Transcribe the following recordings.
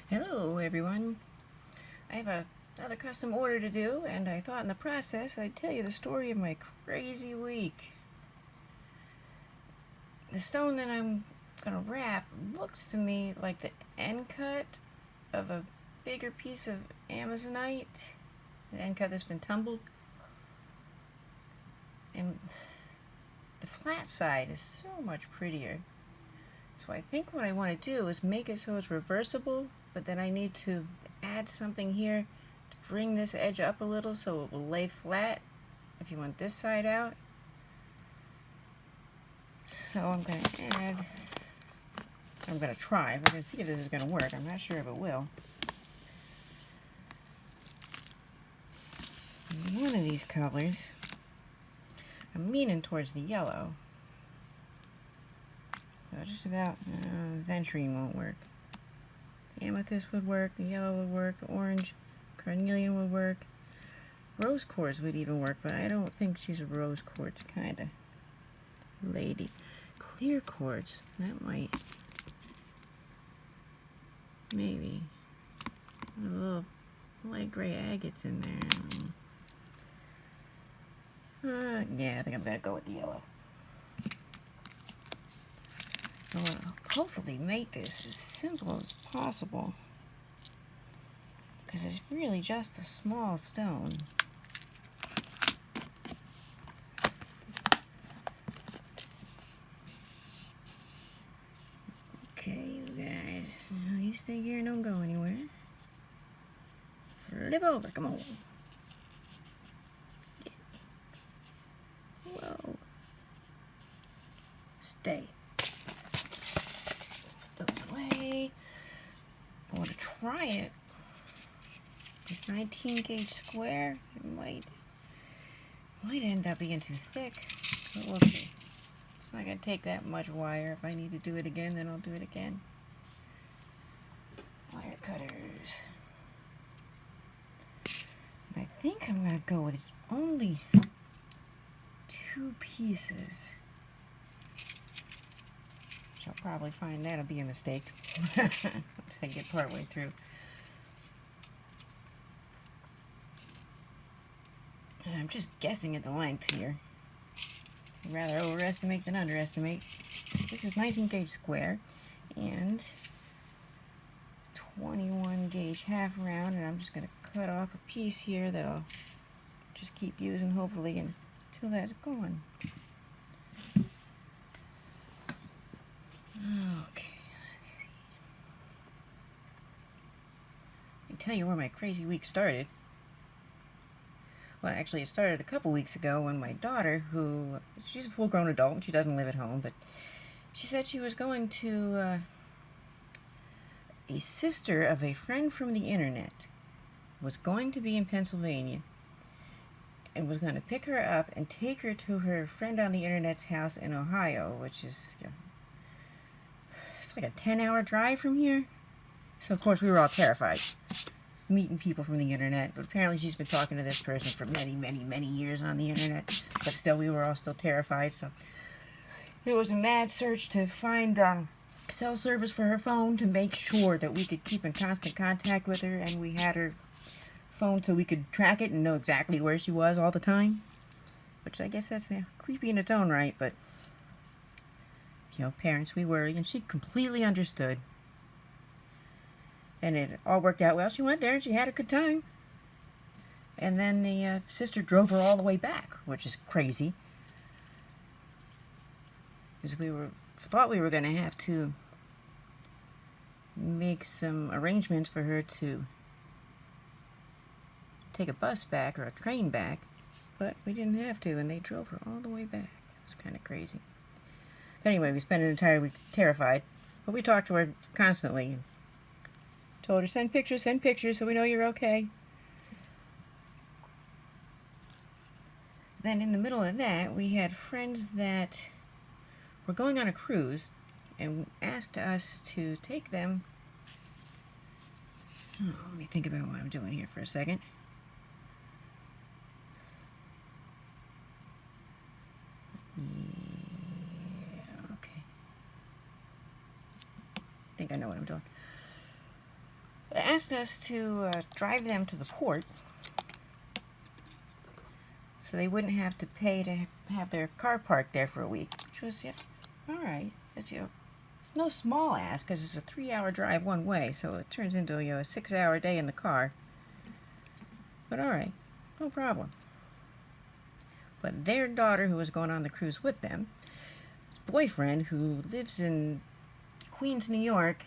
Hello everyone. I have another custom order to do, and I thought in the process I'd tell you the story of my crazy week. The stone that I'm gonna wrap looks to me like the end cut of a bigger piece of Amazonite, the end cut that's been tumbled, and the flat side is so much prettier. So I think what I want to do is make it so it's reversible, but then I need to add something here to bring this edge up a little so it will lay flat if you want this side out. So I'm going to try. We're going to see if this is going to work. I'm not sure if it will. One of these colors, I'm leaning towards the yellow. So just about, venturine won't work. The amethyst would work, the yellow would work, the orange, carnelian would work. Rose quartz would even work, but I don't think she's a rose quartz kind of lady. Clear quartz, that might, maybe. A little light gray agates in there. Yeah, I think I'm gonna go with the yellow. So I'll hopefully make this as simple as possible, because it's really just a small stone. Okay, you guys, you stay here and don't go anywhere. Flip over, come on. Whoa. Stay. Those away. I want to try it. With 19 gauge square, it might end up being too thick, but we'll see. It's not going to take that much wire. If I need to do it again, then I'll do it again. Wire cutters. And I think I'm going to go with only 2 pieces. Which I'll probably find that'll be a mistake once I get partway through. And I'm just guessing at the length here. I'd rather overestimate than underestimate. This is 19 gauge square and 21 gauge half round, and I'm just going to cut off a piece here that I'll just keep using hopefully until that's gone. Okay, let's see. I can tell you where my crazy week started. Well, actually, it started a couple weeks ago when my daughter, she's a full-grown adult and she doesn't live at home, but she said she was going to a sister of a friend from the internet was going to be in Pennsylvania and was going to pick her up and take her to her friend on the internet's house in Ohio, which is it's like a 10-hour drive from here. So, of course, we were all terrified, meeting people from the internet, but apparently she's been talking to this person for many, many, many years on the internet, but still, we were all still terrified, so it was a mad search to find cell service for her phone to make sure that we could keep in constant contact with her, and we had her phone so we could track it and know exactly where she was all the time, which I guess that's creepy in its own right, but, you know, parents, we worry, and she completely understood. And it all worked out well. She went there and she had a good time. And then the sister drove her all the way back, which is crazy. Because we thought we were going to have to make some arrangements for her to take a bus back or a train back. But we didn't have to, and they drove her all the way back. It was kind of crazy. But anyway, we spent an entire week terrified. But we talked to her constantly. Told her, send pictures, so we know you're okay. Then in the middle of that, we had friends that were going on a cruise and asked us to take them. Let me think about what I'm doing here for a second. Yeah, okay. I think I know what I'm doing. asked us to drive them to the port so they wouldn't have to pay to have their car parked there for a week, which was, yeah, all right. It's, it's no small ask because it's a 3-hour drive one way, so it turns into, a 6-hour day in the car. But all right, no problem. But their daughter, who was going on the cruise with them, boyfriend, who lives in Queens, New York,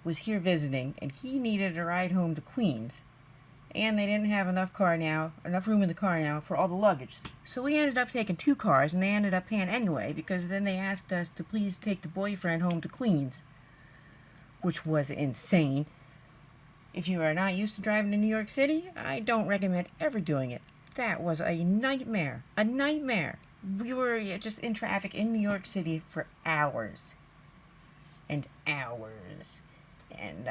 was here visiting, and he needed a ride home to Queens. And they didn't have enough room in the car now for all the luggage. So we ended up taking 2 cars, and they ended up paying anyway, because then they asked us to please take the boyfriend home to Queens, which was insane. If you are not used to driving to New York City, I don't recommend ever doing it. That was a nightmare. A nightmare. We were just in traffic in New York City for hours. And hours. And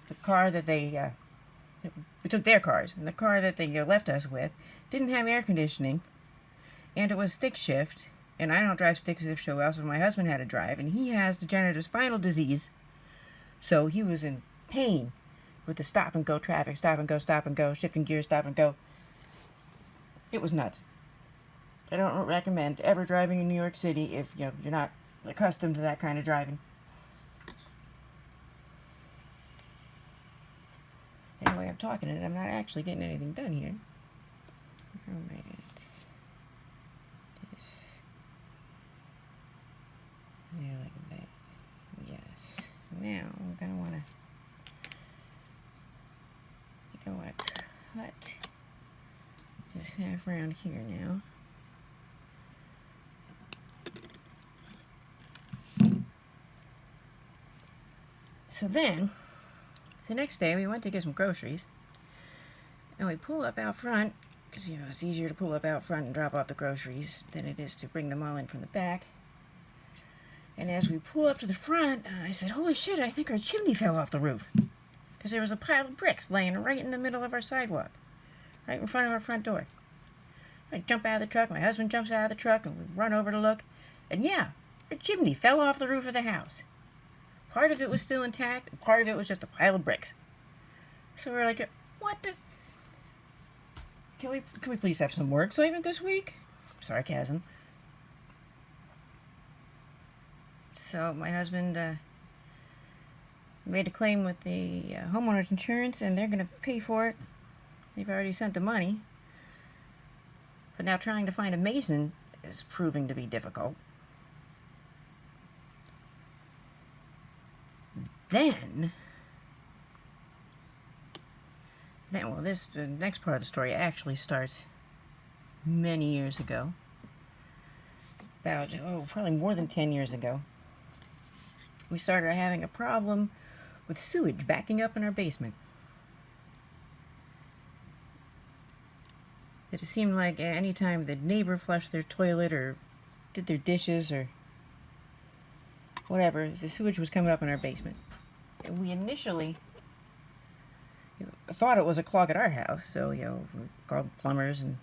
the car that they... we took their cars, and the car that they left us with didn't have air conditioning, and it was stick shift, and I don't drive stick shift so well, so my husband had to drive, and he has degenerative spinal disease, so he was in pain with the stop-and-go traffic, stop-and-go, shifting gears, stop-and-go. It was nuts. I don't recommend ever driving in New York City if you're not accustomed to that kind of driving. Anyway, I'm talking and I'm not actually getting anything done here. Alright. This. There, like that. Yes. Now, I'm going to want to... I want to cut this half around here now. So then, the next day we went to get some groceries, and we pull up out front, because it's easier to pull up out front and drop off the groceries than it is to bring them all in from the back. And as we pull up to the front, I said, holy shit, I think our chimney fell off the roof. Because there was a pile of bricks laying right in the middle of our sidewalk, right in front of our front door. I jump out of the truck, my husband jumps out of the truck, and we run over to look, and yeah, our chimney fell off the roof of the house. Part of it was still intact, and part of it was just a pile of bricks. So we're like, what the... Can we please have some work saving this week? Sarcasm. So my husband made a claim with the homeowner's insurance, and they're going to pay for it. They've already sent the money. But now trying to find a mason is proving to be difficult. Then, well, the next part of the story actually starts many years ago. About, probably more than 10 years ago. We started having a problem with sewage backing up in our basement. It seemed like any time the neighbor flushed their toilet or did their dishes or whatever, the sewage was coming up in our basement. And we initially thought it was a clog at our house, so, we called plumbers and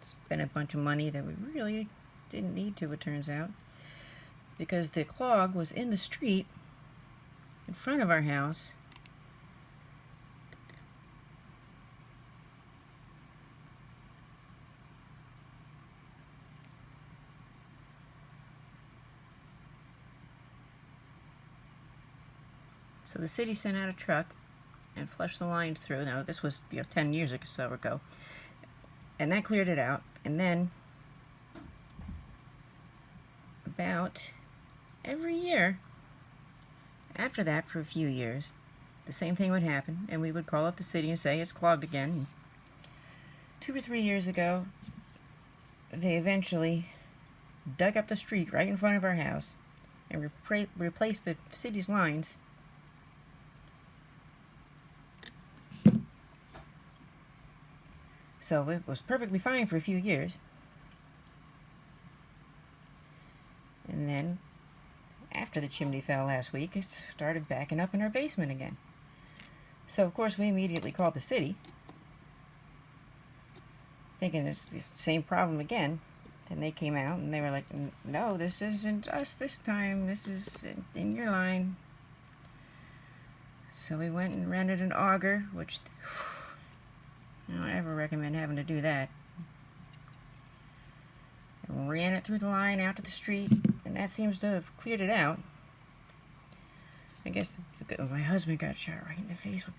spent a bunch of money that we really didn't need to, it turns out, because the clog was in the street in front of our house. So the city sent out a truck and flushed the lines through. Now, this was 10 years ago. And that cleared it out. And then, about every year, after that for a few years, the same thing would happen. And we would call up the city and say, it's clogged again. And 2 or 3 years ago, they eventually dug up the street right in front of our house and replaced the city's lines. So it was perfectly fine for a few years. And then, after the chimney fell last week, it started backing up in our basement again. So, of course, we immediately called the city, thinking it's the same problem again. Then they came out and they were like, no, this isn't us this time. This is in your line. So we went and rented an auger, which I don't ever recommend having to do that. And ran it through the line out to the street, and that seems to have cleared it out. I guess my husband got shot right in the face with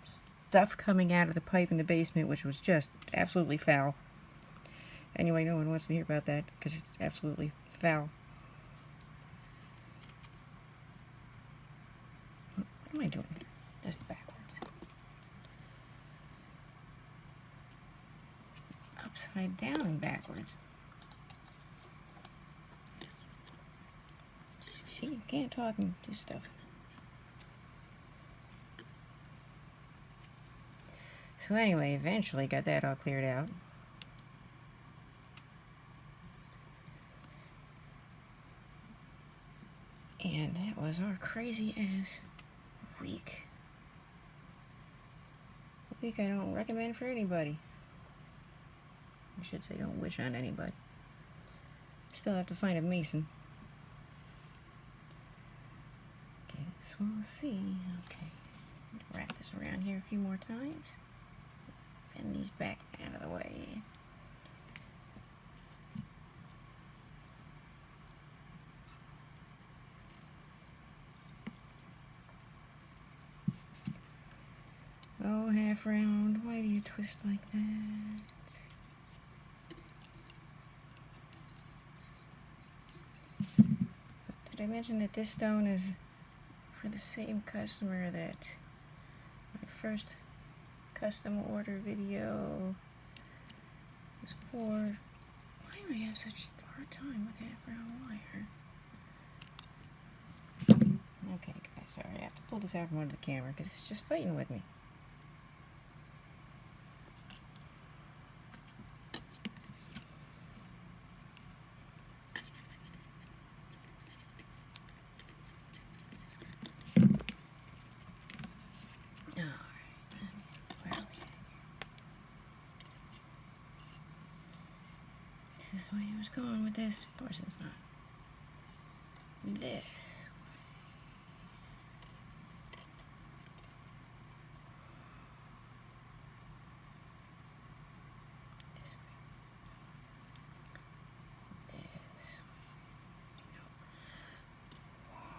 stuff coming out of the pipe in the basement, which was just absolutely foul. Anyway, no one wants to hear about that because it's absolutely foul. What am I doing? That's backwards. Upside down and backwards. See, you can't talk and do stuff. So anyway, eventually got that all cleared out. And that was our crazy ass week. A week I don't recommend for anybody. I should say don't wish on anybody. Still have to find a mason. Okay, so we'll see. Okay, wrap this around here a few more times. Bend these back out of the way. Oh, half round, why do you twist like that? Did I mention that this stone is for the same customer that my first custom order video was for? Why do I have such a hard time with half round wire? Okay guys, sorry, I have to pull this out from under the camera because it's just fighting with me. This is where I was going with this. Of course it's not. This.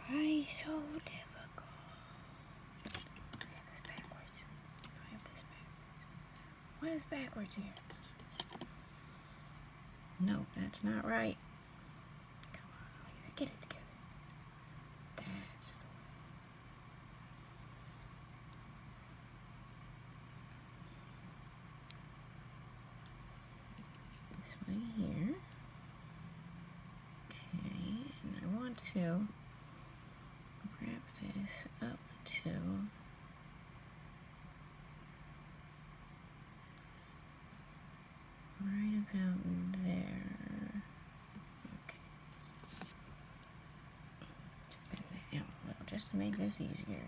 Why so difficult? I have this backwards. I have this backwards. What is backwards here? No, that's not right. Come on, get it together. That's the way. This way here. Okay, and I want to wrap this up to right about there. Okay. Bend that out a little just to make this easier.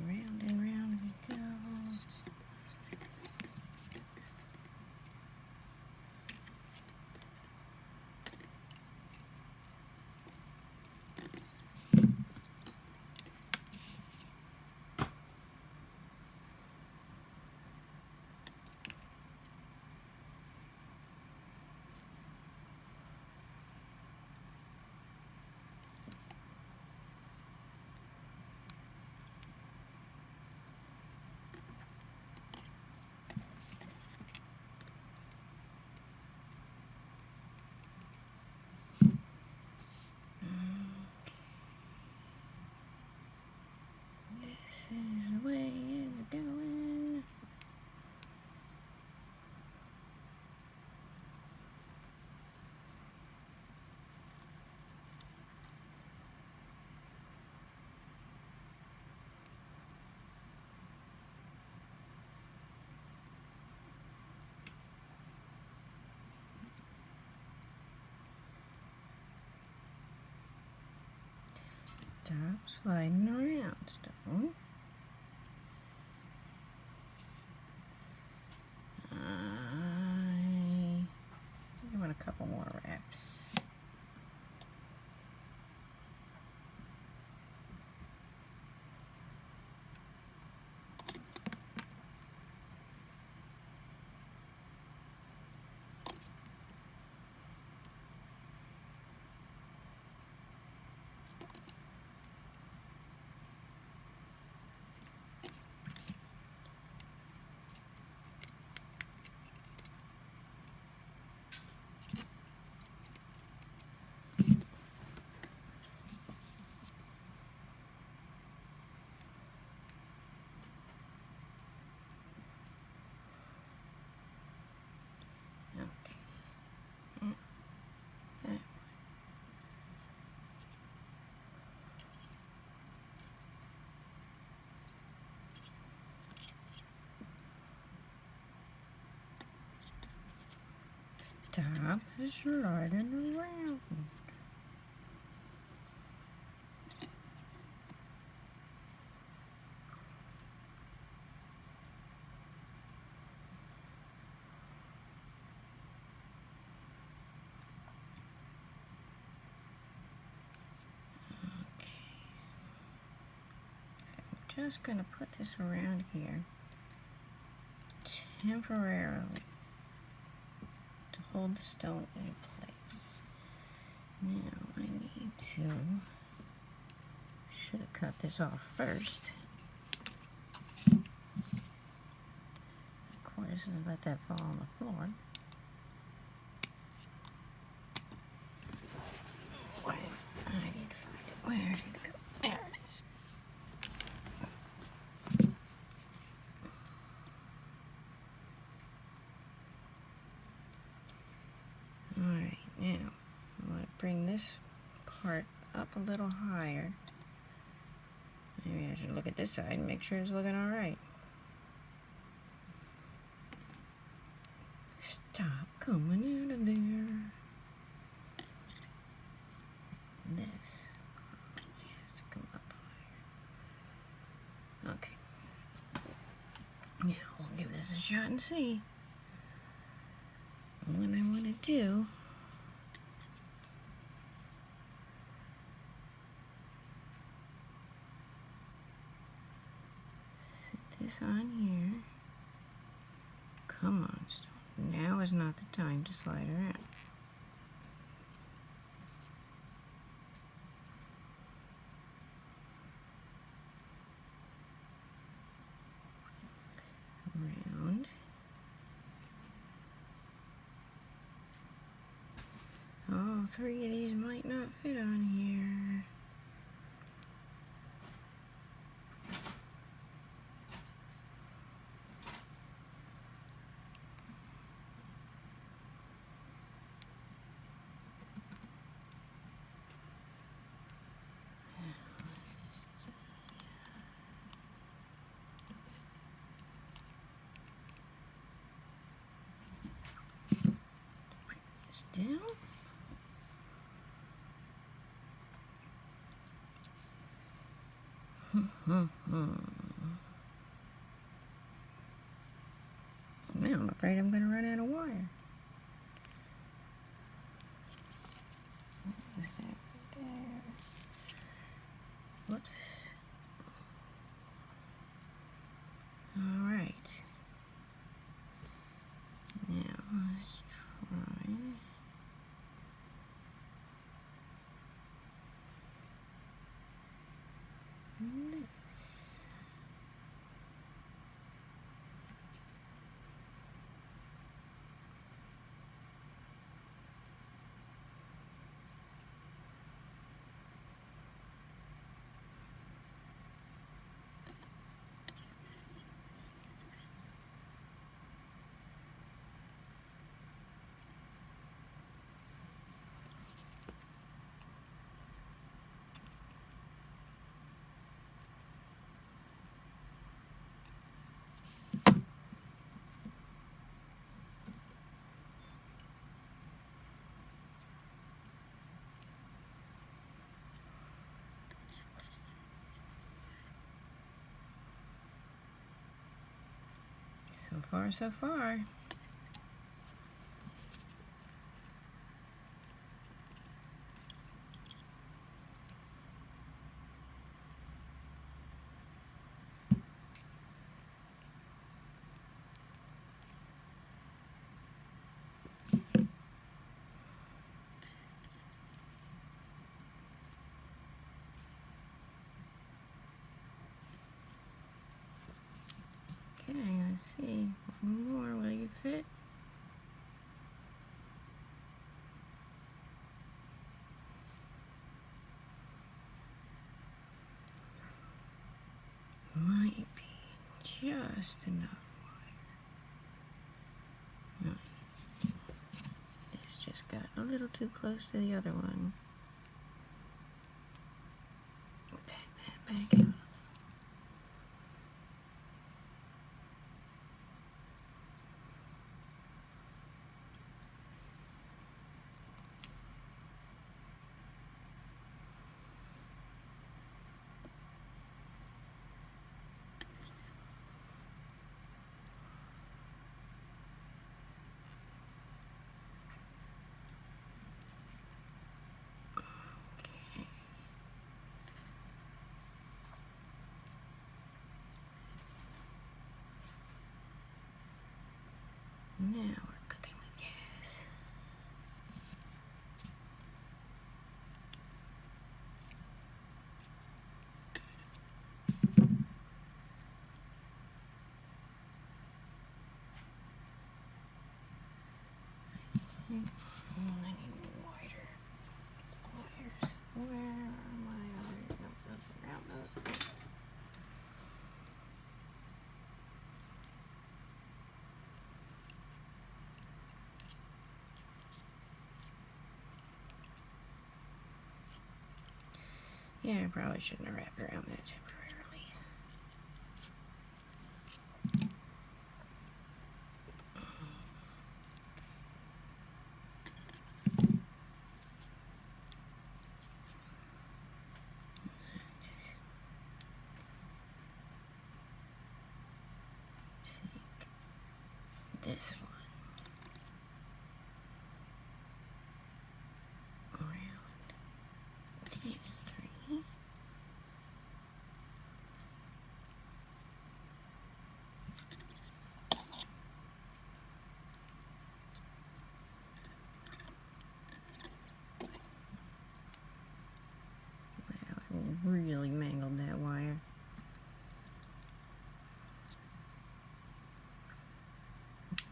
Round and round we go. This is the way it's going. Stop sliding around, Stone. I want a couple more wraps. Stop sliding around. Just going to put this around here temporarily to hold the stone in place. Now I need to, should have cut this off first. Of course, and let that fall on the floor. Wait, I need to find it. Where did it go? There it is. Alright, now I'm going to bring this part up a little higher. Maybe I should look at this side and make sure it's looking alright. Stop coming out of there. This has to come up higher. Okay. Now we'll give this a shot and see. What I want to do set this on here. Come on, stone. Now is not the time to slide around. Around. Oh, 3 of these might not fit on here. Bring this down. Now I'm afraid I'm going to run out of wire. What was that for there? Whoops. Alright. Now let's try this. So far, so far. Okay, let's see. One more, will you fit? Might be just enough wire. No, this just got a little too close to the other one. Back that back out. Now we're cooking with gas. I need wider wires. Where are my other? No, those are around those. Yeah, I probably shouldn't have wrapped around that temporarily. Take this one around these three. Really mangled that wire.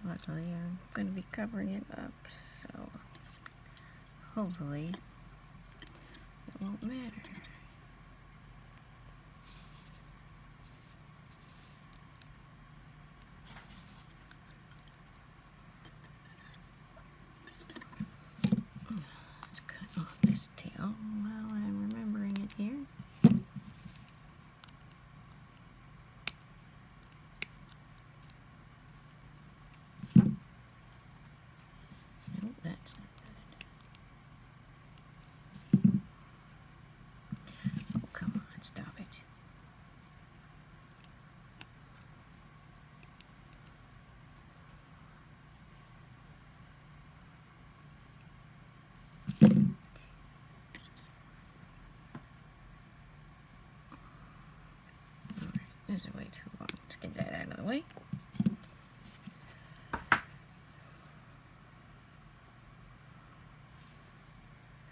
Luckily, I'm going to be covering it up, so hopefully it won't matter. Let's cut off this tail while I'm remembering it here. Nope, that's not good. Oh, come on, stop it. Alright, this is way too long. Let's get that out of the way.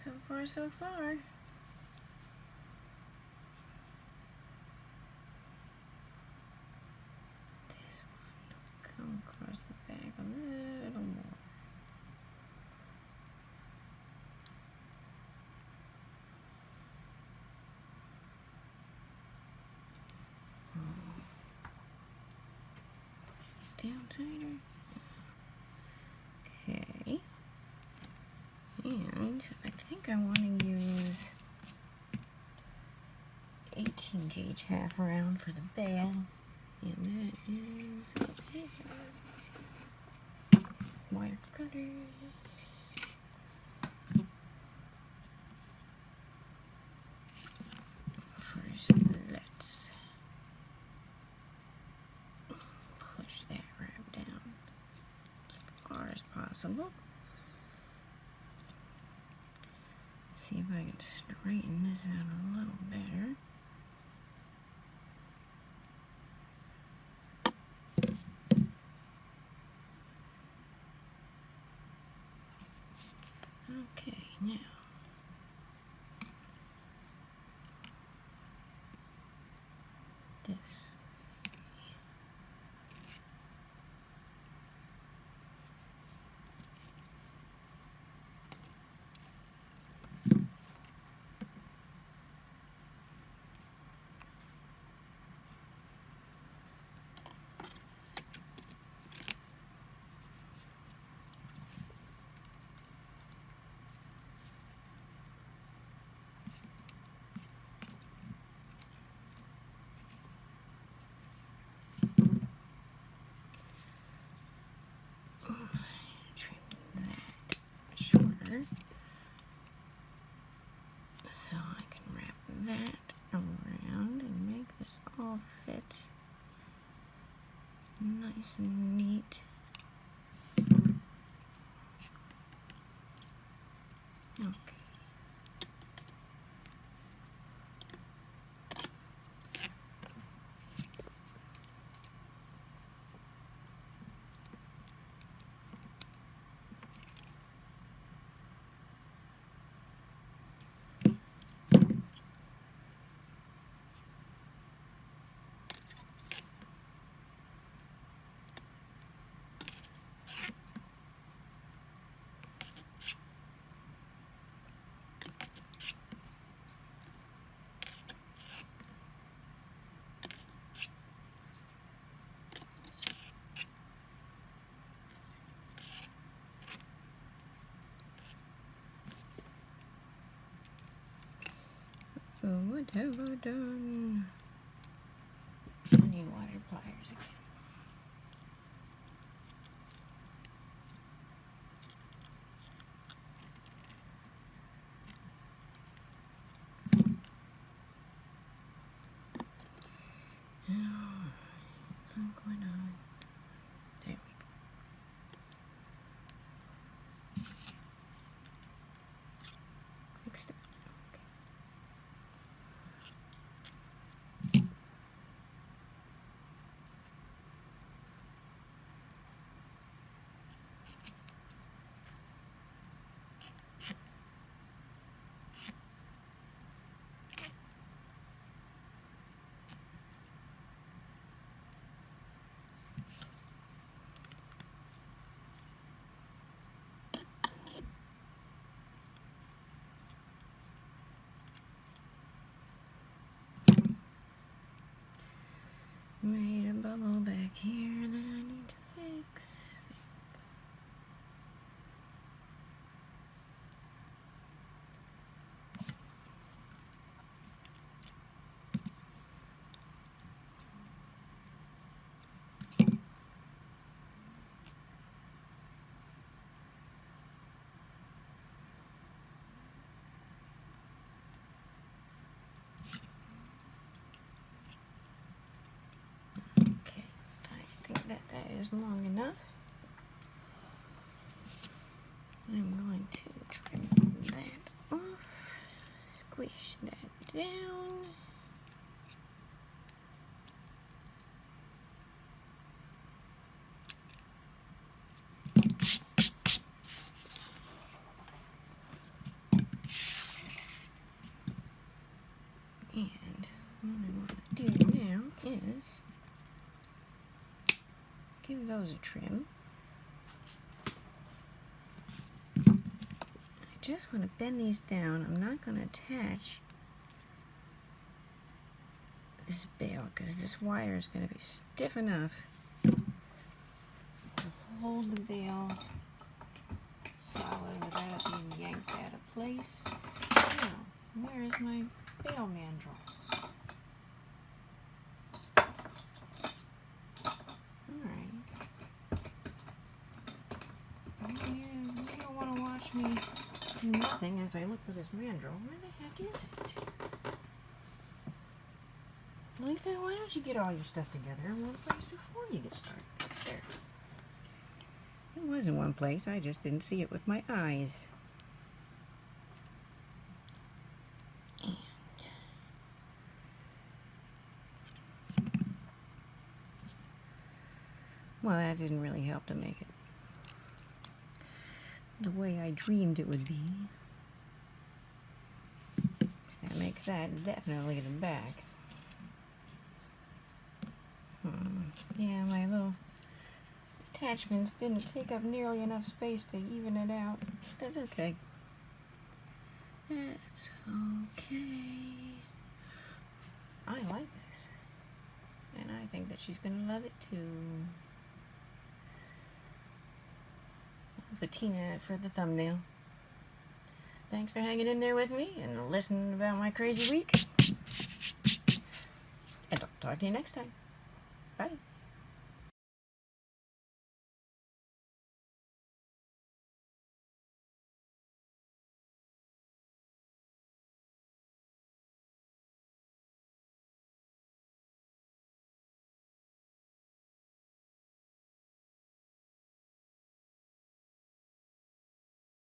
So far, so far. This one, come across the back a little more. Down tighter. Okay. And I think I want to use 18 gauge half round for the bell. And that is okay. Wire cutters. First, let's push that wrap down as far as possible. See if I can straighten this out a little better. Okay, now this. Trim that shorter so I can wrap that around and make this all fit nice and neat. Okay. What have I done? I need wire pliers again. I'm going on. There we go. Fixed it. Made a bubble back here that I need to fix. Okay, I think that is long enough. I'm going to trim that off, squish that down. And what I want to do now is give those a trim. I just want to bend these down. I'm not going to attach this bail because this wire is going to be stiff enough to hold the bail solid without being yanked out of place. Now, where is my bail mandrel? Alright. You don't want to watch me do nothing as I look for this mandrel. Where the heck is it? Like that, why don't you get all your stuff together in one place before you get started? There it is. It was in one place, I just didn't see it with my eyes. And well, that didn't really help to make it the way I dreamed it would be. That makes that definitely the back. Yeah, my little attachments didn't take up nearly enough space to even it out. That's okay. That's okay. I like this. And I think that she's going to love it too. Patina for the thumbnail. Thanks for hanging in there with me and listening about my crazy week. And I'll talk to you next time. Bye.